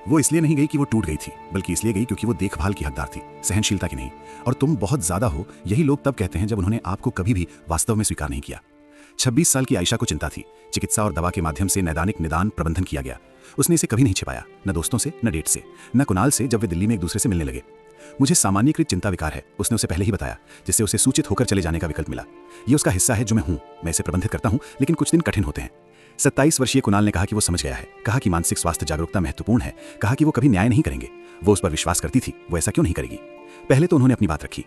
वो इसलिए नहीं गई कि वो टूट गई थी, बल्कि इसलिए गई क्योंकि वो देखभाल की हकदार थी, सहनशीलता की नहीं। और तुम बहुत ज्यादा हो, यही लोग तब कहते हैं जब उन्होंने आपको कभी भी वास्तव में स्वीकार नहीं किया। 26 साल की आयशा को चिंता थी। चिकित्सा और दवा के माध्यम से नैदानिक निदान प्रबंधन किया गया। उसने इसे कभी नहीं छिपाया, न दोस्तों से, न डेट से, न कुणाल से जब वे दिल्ली में एक दूसरे से मिलने लगे। मुझे सामान्यकृत चिंता विकार है, उसने उसे पहले ही बताया, जिससे उसे सूचित होकर चले जाने का विकल्प मिला। ये उसका हिस्सा है जो मैं हूं, मैं इसे प्रबंधित करता हूं, लेकिन कुछ दिन कठिन होते हैं। 27 वर्षीय कुणाल ने कहा कि वो समझ गया है, कहा कि मानसिक स्वास्थ्य जागरूकता महत्वपूर्ण है, कहा कि वो कभी न्याय नहीं करेंगे। वो उस पर विश्वास करती थी, वो ऐसा क्यों नहीं करेगी। पहले तो उन्होंने अपनी बात रखी।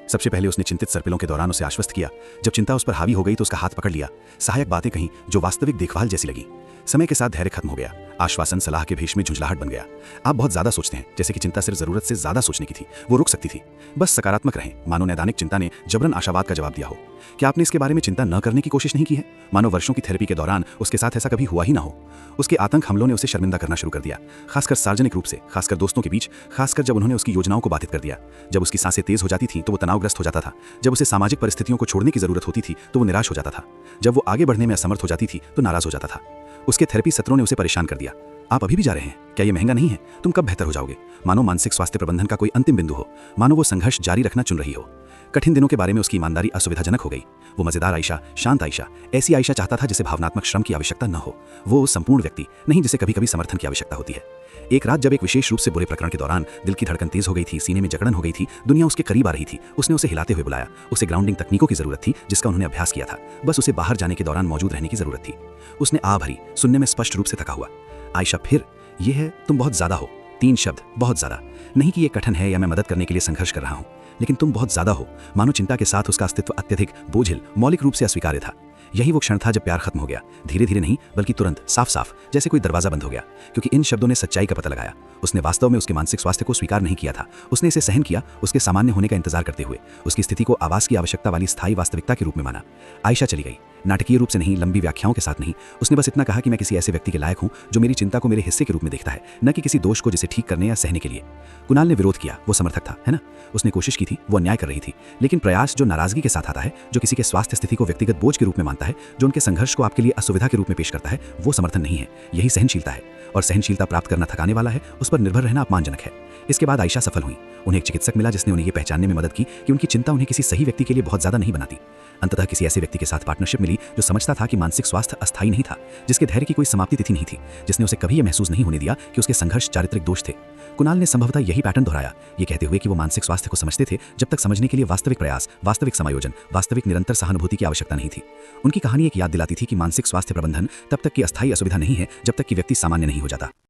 सबसे पहले उसने चिंतित सर्पिलों के दौरान उसे आश्वस्त किया। जब चिंता उस पर हावी हो गई तो उसका हाथ पकड़ लिया, सहायक बातें कहीं जो वास्तविक देखभाल जैसी लगी। समय के साथ धैर्य खत्म हो गया, आश्वासन सलाह के भेष में झुंझलाहट बन गया। आप बहुत ज्यादा सोचते हैं, जैसे कि चिंता सिर्फ जरूरत से ज्यादा सोचने की थी। वो रुक सकती थी, बस सकारात्मक रहें, मानो नैदानिक चिंता ने जबरन आशावाद का जवाब दिया हो। क्या आपने इसके बारे में चिंता न करने की कोशिश नहीं की है, मानो वर्षों की थेरेपी के दौरान उसके साथ ऐसा कभी हुआ ही ना हो। उसके आतंक हमलों ने उसे शर्मिंदा करना शुरू कर दिया, खासकर सार्वजनिक रूप से, खासकर दोस्तों के बीच, खासकर जब उन्होंने उसकी योजनाओं को बाधित कर दिया। जब उसकी सांसें तेज हो जाती थी तो वो तनावग्रस्त हो जाता था। जब उसे सामाजिक परिस्थितियों को छोड़ने की जरूरत होती थी तो वो निराश हो जाता था। जब वो आगे बढ़ने में असमर्थ हो जाती थी तो नाराज हो जाता था। उसके थेरेपी सत्रों ने उसे परेशान कर दिया। आप अभी भी जा रहे हैं? क्या ये महंगा नहीं है? तुम कब बेहतर हो जाओगे? मानो मानसिक स्वास्थ्य प्रबंधन का कोई अंतिम बिंदु हो, मानो वो संघर्ष जारी रखना चुन रही हो। कठिन दिनों के बारे में उसकी ईमानदारी असुविधाजनक हो गई। वो मजेदार आयशा, शांत आयशा, ऐसी आयशा चाहता था जिसे भावनात्मक श्रम की आवश्यकता न हो। वो संपूर्ण व्यक्ति नहीं जिसे कभी कभी समर्थन की आवश्यकता होती है। एक रात जब एक विशेष रूप से बुरे प्रकरण के दौरान दिल की धड़कन तेज हो गई थी, सीने में जकड़न हो गई थी, दुनिया उसके करीब आ रही थी, उसने उसे हिलाते हुए बुलाया। उसे ग्राउंडिंग तकनीकों की जरूरत थी जिसका उन्होंने अभ्यास किया था। बस उसे बाहर जाने के दौरान मौजूद रहने की जरूरत थी। उसने आ भरी, सुनने में स्पष्ट रूप से थका हुआ। आयशा, फिर ये है, तुम बहुत ज्यादा हो। 3 शब्द, बहुत ज्यादा। नहीं कि ये कठिन है या मैं मदद करने के लिए संघर्ष कर रहा हूं, लेकिन तुम बहुत ज्यादा हो। मानो चिंता के साथ उसका अस्तित्व अत्यधिक बोझिल, मौलिक रूप से अस्वीकार्य था। यही वो क्षण था जब प्यार खत्म हो गया, धीरे धीरे नहीं बल्कि तुरंत, साफ साफ, जैसे कोई दरवाजा बंद हो गया। क्योंकि इन शब्दों ने सच्चाई का पता लगाया। उसने वास्तव में उसके मानसिक स्वास्थ्य को स्वीकार नहीं किया था, उसने इसे सहन किया, उसके सामान्य होने का इंतजार करते हुए, उसकी स्थिति को आवास की आवश्यकता वाली स्थायी वास्तविकता के रूप में माना। आयशा चली गई, नाटकीय रूप से नहीं, लंबी व्याख्याओं के साथ नहीं। उसने बस इतना कहा कि मैं किसी ऐसे व्यक्ति के लायक हूं जो मेरी चिंता को मेरे हिस्से के रूप में देखता है, न कि किसी दोष को जिसे ठीक करने या सहने के लिए। कुणाल ने विरोध किया, वो समर्थक था, है ना? उसने कोशिश की थी, वो अन्याय कर रही थी, लेकिन प्रयास जो नाराजगी के साथ आता है, जो किसी के स्वास्थ्य स्थिति को व्यक्तिगत बोझ के रूप में मानता है, जो उनके संघर्ष को आपके लिए असुविधा के रूप में पेश करता है, वो समर्थन नहीं है। यही सहनशीलता है, और सहनशीलता प्राप्त करना थकाने वाला है, उस पर निर्भर रहना अपमानजनक है। इसके बाद आयशा सफल हुई। उन्हें एक चिकित्सक मिला जिसने उन्हें ये पहचानने में मदद की कि उनकी चिंता उन्हें किसी सही व्यक्ति के लिए बहुत ज्यादा नहीं बनाती। अंततः किसी ऐसे व्यक्ति के साथ पार्टनरशिप मिली जो समझता था कि मानसिक स्वास्थ्य अस्थायी नहीं था, जिसके धैर्य की कोई समाप्ति तिथि नहीं थी, जिसने उसे कभी यह महसूस नहीं होने दिया कि उसके संघर्ष चारित्रिक दोष थे। कुणाल ने संभवतः यही पैटर्न दोहराया, ये कहते हुए कि वो मानसिक स्वास्थ्य को समझते थे जब तक समझने के लिए वास्तविक प्रयास, वास्तविक समायोजन, वास्तविक निरंतर सहानुभूति की आवश्यकता नहीं थी। उनकी कहानी एक याद दिलाती थी कि मानसिक स्वास्थ्य प्रबंधन तब तक की अस्थायी असुविधा नहीं है जब तक कि व्यक्ति सामान्य नहीं हो जाता।